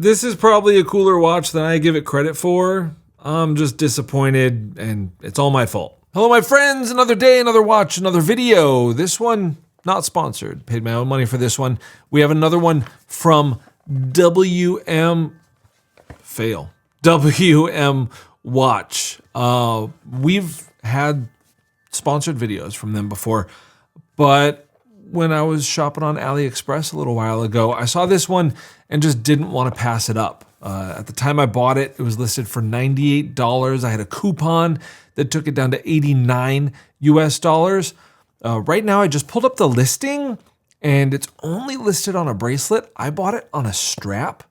This is probably a cooler watch than I give it credit for. I'm just disappointed, and it's all my fault. Hello, my friends. Another day, another watch, another video. This one, not sponsored. Paid my own money for this one. We have another one from WM Watch. We've had sponsored videos from them before, but when I was shopping on AliExpress a little while ago, I saw this one and just didn't want to pass it up. At the time I bought it, it was listed for $98. I had a coupon that took it down to $89 US. Right now, I just pulled up the listing and it's only listed on a bracelet. I bought it on a strap.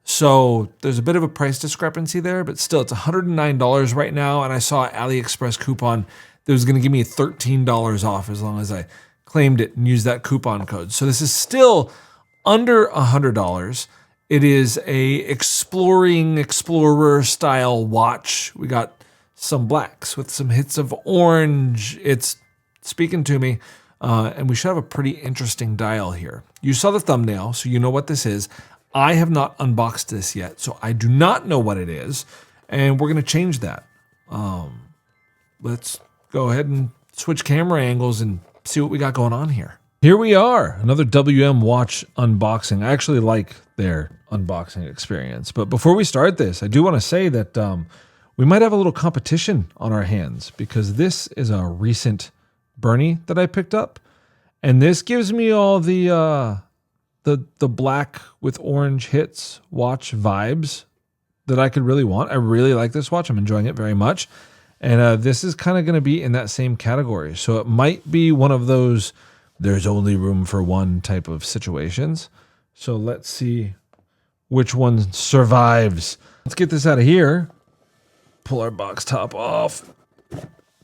So there's a bit of a price discrepancy there, but still it's $109 right now. And I saw an AliExpress coupon that was going to give me $13 off as long as I claimed it and used that coupon code. So this is still under $100. It is a explorer style watch. We got some blacks with some hits of orange. It's speaking to me. And we should have a pretty interesting dial here. You saw the thumbnail, so you know what this is. I have not unboxed this yet, so I do not know what it is. And we're going to change that. Let's go ahead and switch camera angles and see what we got going on here. Here we are, another WM Watch unboxing. I actually like their unboxing experience. But before we start this, I do want to say that we might have a little competition on our hands because this is a recent Bernie that I picked up. And this gives me all the black with orange hits watch vibes that I could really want. I really like this watch. I'm enjoying it very much. And this is kind of going to be in that same category. So it might be one of those there's only room for one type of situations. So let's see which one survives. Let's get this out of here. Pull our box top off.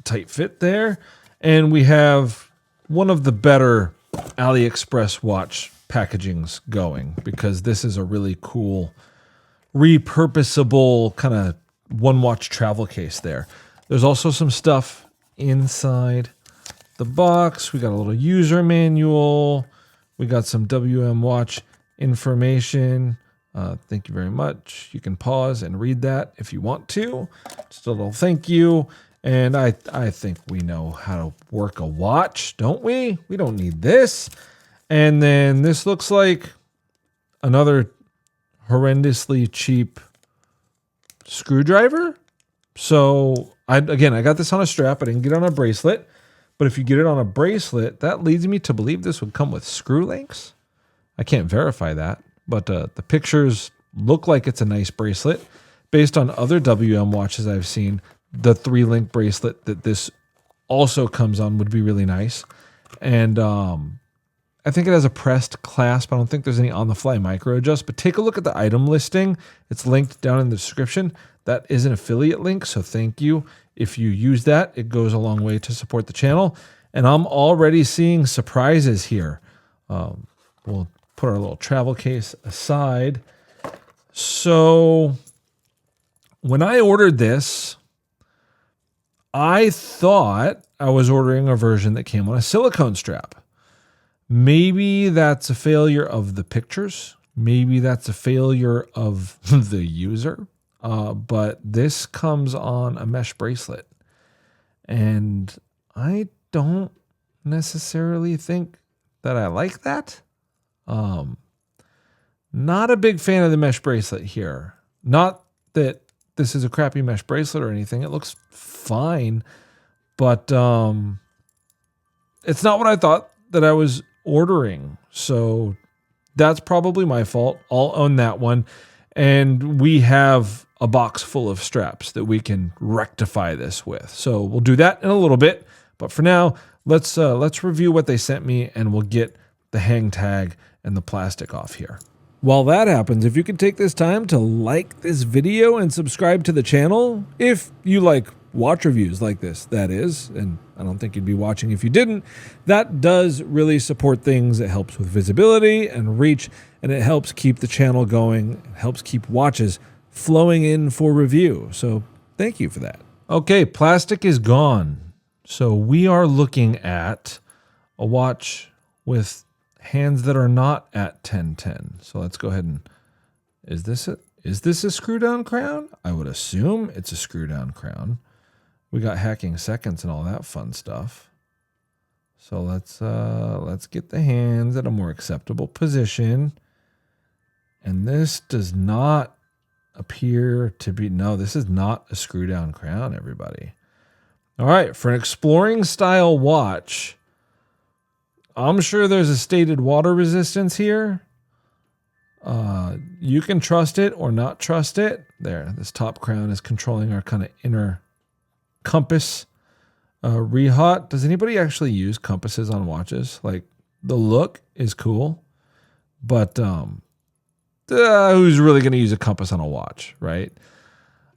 Tight fit there. And we have one of the better AliExpress watch packagings going because this is a really cool repurposable kind of one watch travel case there. There's also some stuff inside the box. We got a little user manual. We got some WM Watch information. Thank you very much. You can pause and read that if you want to. Just a little thank you. And I think we know how to work a watch, don't we? We don't need this. And then this looks like another horrendously cheap screwdriver. So I got this on a strap. I didn't get it on a bracelet. But if you get it on a bracelet, that leads me to believe this would come with screw links. I can't verify that. But the pictures look like it's a nice bracelet. Based on other WM watches I've seen, the 3-link bracelet that this also comes on would be really nice. And I think it has a pressed clasp. I don't think there's any on-the-fly micro adjust, but take a look at the item listing. It's linked down in the description. That is an affiliate link, so thank you. If you use that, it goes a long way to support the channel. And I'm already seeing surprises here. We'll put our little travel case aside. So when I ordered this, I thought I was ordering a version that came on a silicone strap. Maybe that's a failure of the pictures. Maybe that's a failure of the user. But this comes on a mesh bracelet. And I don't necessarily think that I like that. Not a big fan of the mesh bracelet here. Not that this is a crappy mesh bracelet or anything. It looks fine. But it's not what I thought that I was ordering. So that's probably my fault. I'll own that one. And we have a box full of straps that we can rectify this with. So we'll do that in a little bit. But for now, let's review what they sent me and we'll get the hang tag and the plastic off here. While that happens, if you could take this time to like this video and subscribe to the channel, if you like watch reviews like this, that is, and I don't think you'd be watching if you didn't, that does really support things. It helps with visibility and reach, and it helps keep the channel going. It helps keep watches flowing in for review. So thank you for that. Okay, plastic is gone. So we are looking at a watch with hands that are not at 1010. So let's go ahead and Is this a screw down crown? I would assume it's a screw down crown. We got hacking seconds and all that fun stuff. So let's get the hands at a more acceptable position. And this does not appear to be, no, this is not a screw down crown, everybody. All right, for an exploring style watch, I'm sure there's a stated water resistance here. You can trust it or not trust it. There, this top crown is controlling our kind of inner compass. Rehot. Does anybody actually use compasses on watches? Like, the look is cool, but who's really going to use a compass on a watch, right?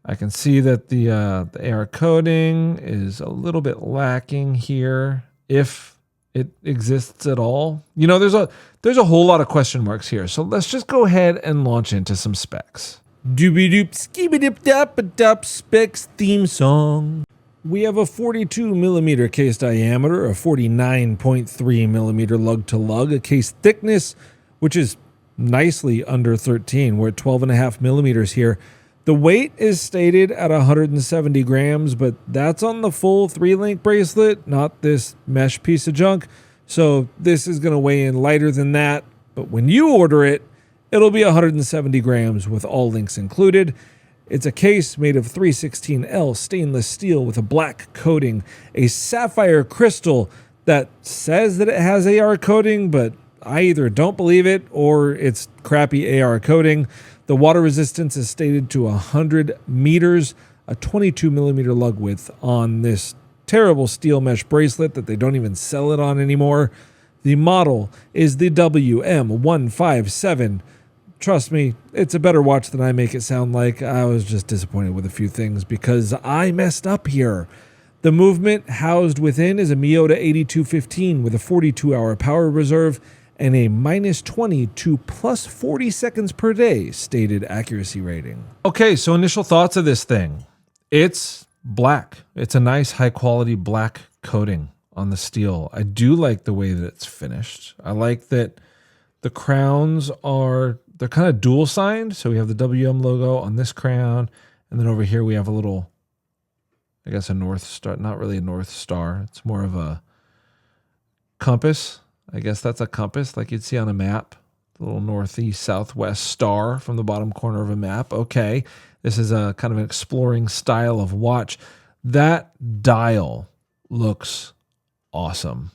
I can see that the AR coating is a little bit lacking here, if it exists at all. You know, there's a whole lot of question marks here. So let's just go ahead and launch into some specs. Doobie-doop, skibidi-dap-a-dap specs theme song. We have a 42 millimeter case diameter, a 49.3 millimeter lug to lug, a case thickness, which is nicely under 13. We're at 12.5 millimeters here. The weight is stated at 170 grams, but that's on the full 3-link bracelet, not this mesh piece of junk. So this is going to weigh in lighter than that. But when you order it, it'll be 170 grams with all links included. It's a case made of 316L stainless steel with a black coating, a sapphire crystal that says that it has AR coating, but I either don't believe it or it's crappy AR coating. The water resistance is stated to 100 meters, a 22 millimeter lug width on this terrible steel mesh bracelet that they don't even sell it on anymore. The model is the WM157. Trust me, it's a better watch than I make it sound like. I was just disappointed with a few things because I messed up here. The movement housed within is a Miyota 8215 with a 42-hour power reserve and a -20 to +40 seconds per day stated accuracy rating. Okay, so initial thoughts of this thing. It's black. It's a nice high-quality black coating on the steel. I do like the way that it's finished. I like that the crowns they're kind of dual signed. So we have the WM logo on this crown. And then over here we have a little, I guess a North Star, not really a North Star. It's more of a compass. I guess that's a compass like you'd see on a map. The little northeast, southwest star from the bottom corner of a map. Okay. This is a kind of an exploring style of watch. That dial looks awesome.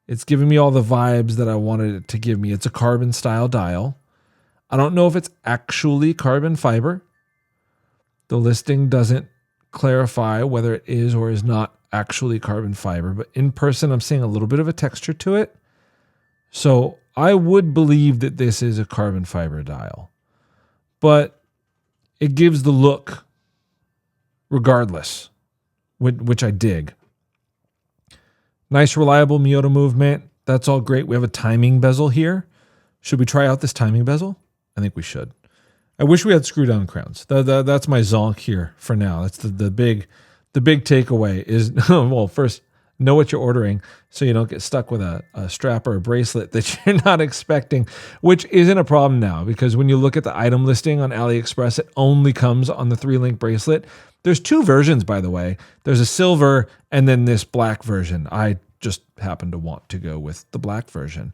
It's giving me all the vibes that I wanted it to give me. It's a carbon style dial. I don't know if it's actually carbon fiber. The listing doesn't clarify whether it is or is not actually carbon fiber, but in person, I'm seeing a little bit of a texture to it. So I would believe that this is a carbon fiber dial, but it gives the look regardless, which I dig. Nice, reliable Miyota movement. That's all great. We have a timing bezel here. Should we try out this timing bezel? I think we should. I wish we had screw down crowns. That's my zonk here for now. That's the big takeaway is, well, first, know what you're ordering so you don't get stuck with a strap or a bracelet that you're not expecting, which isn't a problem now because when you look at the item listing on AliExpress, it only comes on the 3-link bracelet. There's 2 versions, by the way. There's a silver and then this black version. I just happen to want to go with the black version.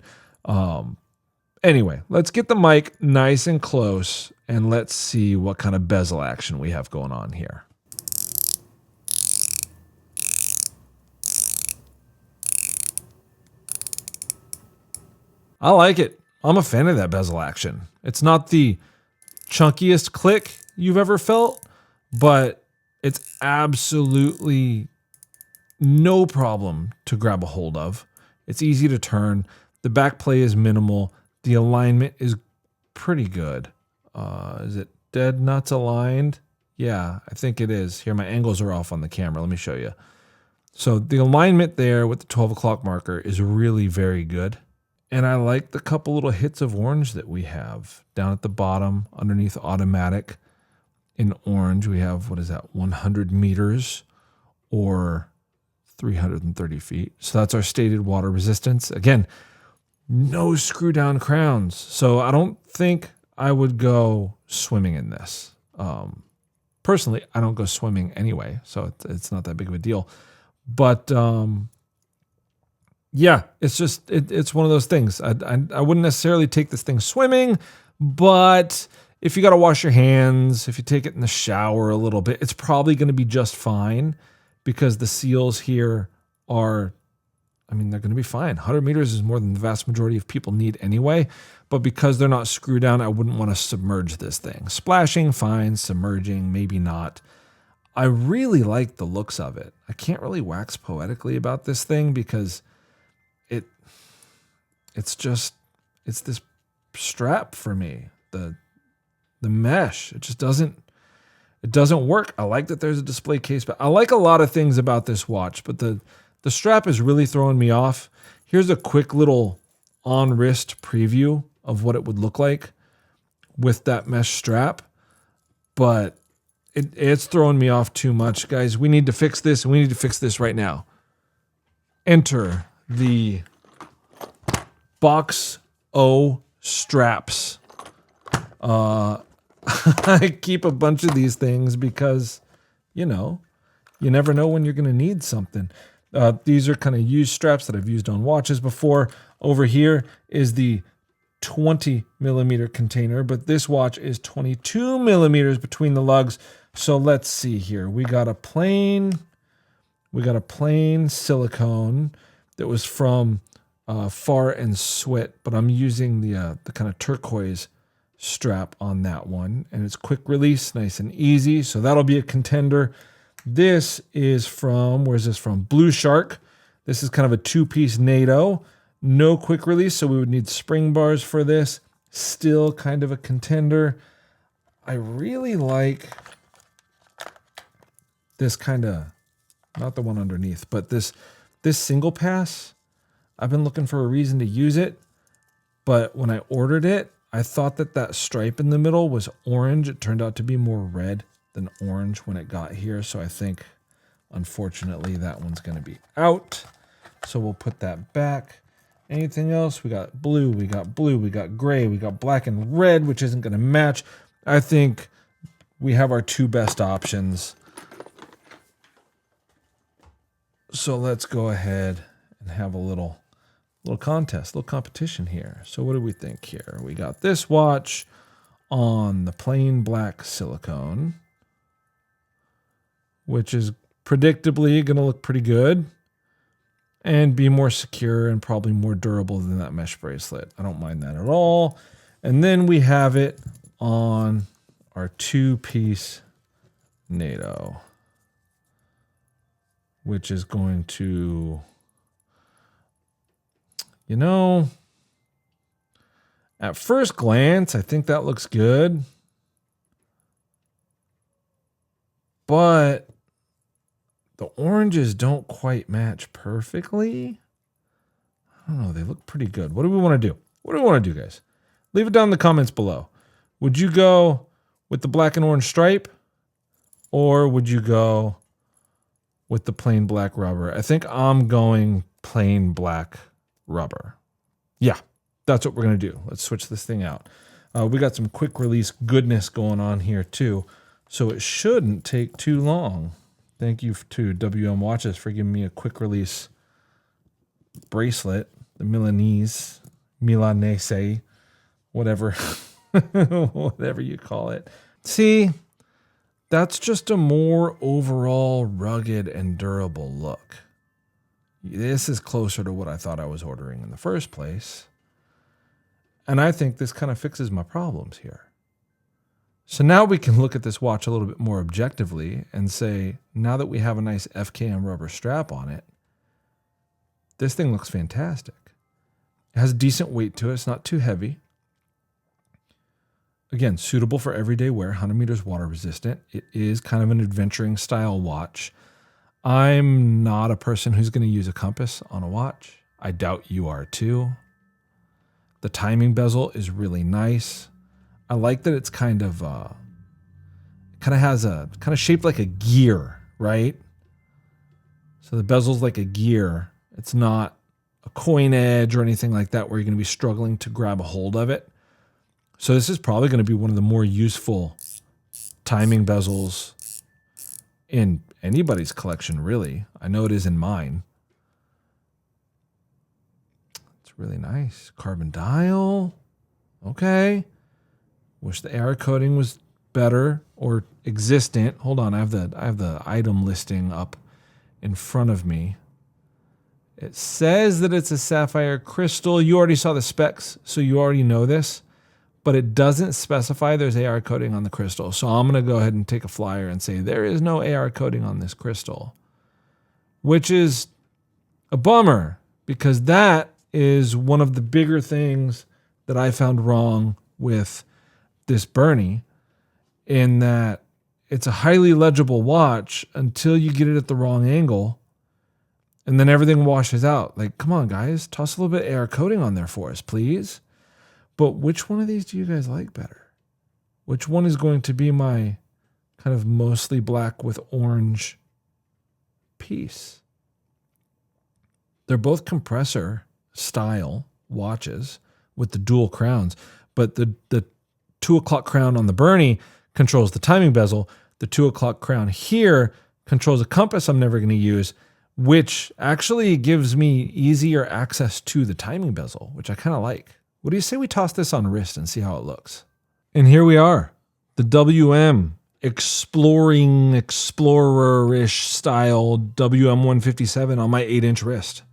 Anyway, let's get the mic nice and close and let's see what kind of bezel action we have going on here. I like it. I'm a fan of that bezel action. It's not the chunkiest click you've ever felt, but it's absolutely no problem to grab a hold of. It's easy to turn. The back play is minimal. The alignment is pretty good. Is it dead nuts aligned? Yeah, I think it is. Here, my angles are off on the camera. Let me show you. So the alignment there with the 12 o'clock marker is really very good. And I like the couple little hits of orange that we have down at the bottom underneath automatic. In orange, we have, 100 meters or 330 feet. So that's our stated water resistance. Again, No screw down crowns. So I don't think I would go swimming in this. Personally, I don't go swimming anyway, so it's not that big of a deal. But yeah, it's just it's one of those things. I wouldn't necessarily take this thing swimming, but if you got to wash your hands, if you take it in the shower a little bit, it's probably going to be just fine because the seals here are, I mean, they're going to be fine. 100 meters is more than the vast majority of people need anyway. But because they're not screwed down, I wouldn't want to submerge this thing. Splashing, fine. Submerging, maybe not. I really like the looks of it. I can't really wax poetically about this thing because it's this strap for me. The mesh, it just doesn't work. I like that there's a display case, but I like a lot of things about this watch, but the strap is really throwing me off. Here's a quick little on-wrist preview of what it would look like with that mesh strap, but it's throwing me off too much. Guys, we need to fix this, and we need to fix this right now. Enter the Box O straps. I keep a bunch of these things because, you never know when you're going to need something. These are kind of used straps that I've used on watches before. Over here is the 20 millimeter container, but this watch is 22 millimeters between the lugs. So let's see here. We got a plain silicone that was from Far and Swit, but I'm using the kind of turquoise strap on that one, and it's quick release, nice and easy. So that'll be a contender. This is from, where's this from? Blue Shark. This is kind of a two-piece NATO. No quick release, so we would need spring bars for this. Still kind of a contender. I really like this kind of, not the one underneath, but this single pass. I've been looking for a reason to use it, but when I ordered it, I thought that stripe in the middle was orange. It turned out to be more red than orange when it got here. So I think, unfortunately, that one's going to be out. So we'll put that back. Anything else? We got blue, we got gray, we got black and red, which isn't going to match. I think we have our two best options. So let's go ahead and have a little contest, little competition here. So what do we think here? We got this watch on the plain black silicone, which is predictably going to look pretty good and be more secure and probably more durable than that mesh bracelet. I don't mind that at all. And then we have it on our two-piece NATO, which is going to, at first glance, I think that looks good. But the oranges don't quite match perfectly. I don't know. They look pretty good. What do we want to do? What do we want to do, guys? Leave it down in the comments below. Would you go with the black and orange stripe? Or would you go with the plain black rubber? I think I'm going plain black rubber. Yeah, that's what we're going to do. Let's switch this thing out. We got some quick release goodness going on here too, so it shouldn't take too long. Thank you to WM Watches for giving me a quick release bracelet, the Milanese, whatever, whatever you call it. See, that's just a more overall rugged and durable look. This is closer to what I thought I was ordering in the first place. And I think this kind of fixes my problems here. So now we can look at this watch a little bit more objectively and say, now that we have a nice FKM rubber strap on it, this thing looks fantastic. It has a decent weight to it. It's not too heavy. Again, suitable for everyday wear, 100 meters water resistant. It is kind of an adventuring style watch. I'm not a person who's going to use a compass on a watch. I doubt you are too. The timing bezel is really nice. I like that it's kind of shaped like a gear, right? So the bezel's like a gear. It's not a coin edge or anything like that where you're going to be struggling to grab a hold of it. So this is probably going to be one of the more useful timing bezels in anybody's collection, really. I know it is in mine. It's really nice. Carbon dial. Okay. Wish the AR coating was better or existent. Hold on, I have the item listing up in front of me. It says that it's a sapphire crystal. You already saw the specs, so you already know this, but it doesn't specify there's AR coating on the crystal. So I'm going to go ahead and take a flyer and say there is no AR coating on this crystal, which is a bummer because that is one of the bigger things that I found wrong with this Bernie, in that it's a highly legible watch until you get it at the wrong angle, and then everything washes out. Like, come on, guys, toss a little bit of AR coating on there for us, please. But which one of these do you guys like better? Which one is going to be my kind of mostly black with orange piece? They're both compressor style watches with the dual crowns, but the 2 o'clock crown on the Bernie controls the timing bezel. The 2 o'clock crown here controls a compass I'm never going to use, which actually gives me easier access to the timing bezel, which I kind of like. What do you say we toss this on wrist and see how it looks? And here we are, the WM explorer-ish style WM157 on my 8-inch wrist.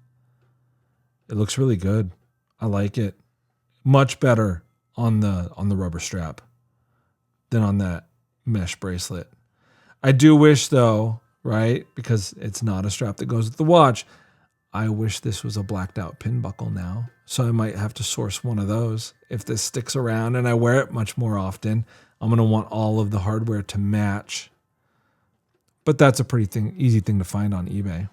It looks really good. I like it. Much better on the rubber strap than on that mesh bracelet. I do wish though, right, because it's not a strap that goes with the watch, I wish this was a blacked out pin buckle now. So I might have to source one of those. If this sticks around and I wear it much more often, I'm going to want all of the hardware to match. But that's a pretty easy thing to find on eBay.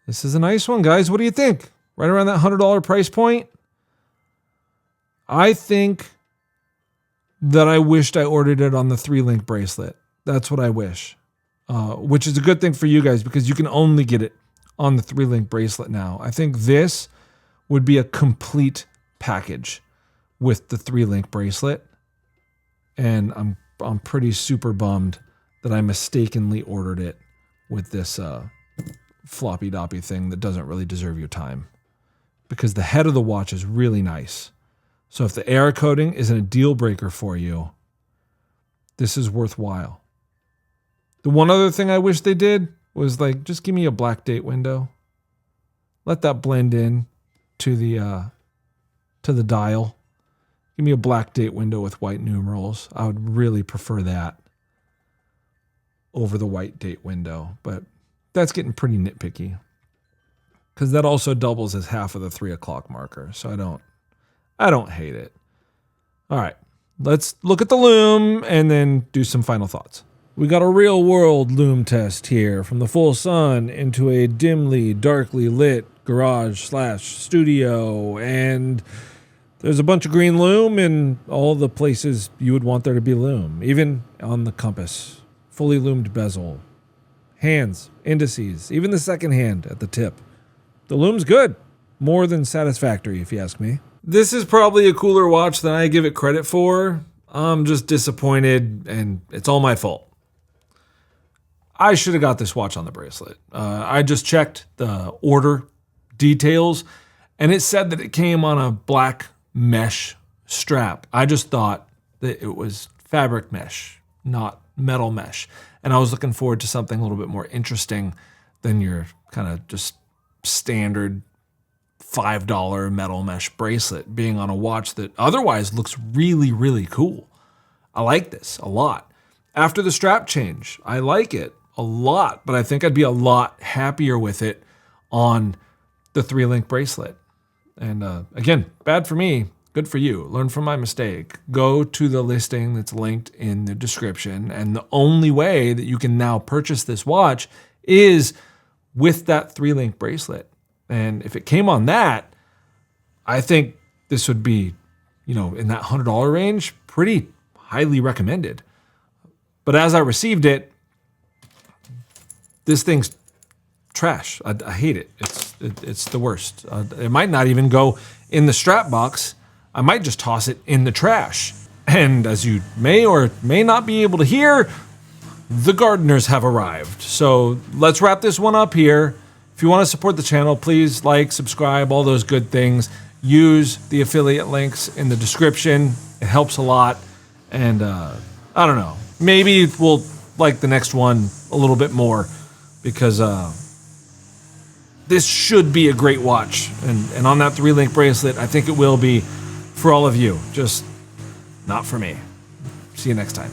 This is a nice one, guys. What do you think? Right around that $100 price point? I think that I wished I ordered it on the 3-link bracelet. That's what I wish. Which is a good thing for you guys because you can only get it on the 3-link bracelet now. I think this would be a complete package with the 3-link bracelet. And I'm pretty super bummed that I mistakenly ordered it with this floppy doppy thing that doesn't really deserve your time. Because the head of the watch is really nice. So if the AR coating isn't a deal breaker for you, this is worthwhile. The one other thing I wish they did was like, just give me a black date window. Let that blend in to the dial. Give me a black date window with white numerals. I would really prefer that over the white date window, but that's getting pretty nitpicky because that also doubles as half of the 3 o'clock marker. So I don't hate it. All right, let's look at the Lume and then do some final thoughts. We got a real world Lume test here from the full sun into a dimly, darkly lit garage/studio. And there's a bunch of green Lume in all the places you would want there to be Lume, even on the compass. Fully lumed bezel, hands, indices, even the second hand at the tip. The Lume's good. More than satisfactory, if you ask me. This is probably a cooler watch than I give it credit for. I'm just disappointed, and it's all my fault. I should have got this watch on the bracelet. I just checked the order details, and it said that it came on a black mesh strap. I just thought that it was fabric mesh, not metal mesh. And I was looking forward to something a little bit more interesting than your kind of just standard $5 metal mesh bracelet being on a watch that otherwise looks really, really cool. I like this a lot. After the strap change, I like it a lot, but I think I'd be a lot happier with it on the 3-link bracelet. And again, bad for me, good for you. Learn from my mistake. Go to the listing that's linked in the description. And the only way that you can now purchase this watch is with that 3-link bracelet. And if it came on that, I think this would be, in that $100 range, pretty highly recommended. But as I received it, this thing's trash. I hate it. It's the worst. It might not even go in the strap box. I might just toss it in the trash. And as you may or may not be able to hear, the gardeners have arrived. So let's wrap this one up here. If you want to support the channel, please like, subscribe, all those good things. Use the affiliate links in the description. It helps a lot. And I don't know, maybe we'll like the next one a little bit more, because this should be a great watch. And on that 3-link bracelet, I think it will be for all of you, just not for me. See you next time.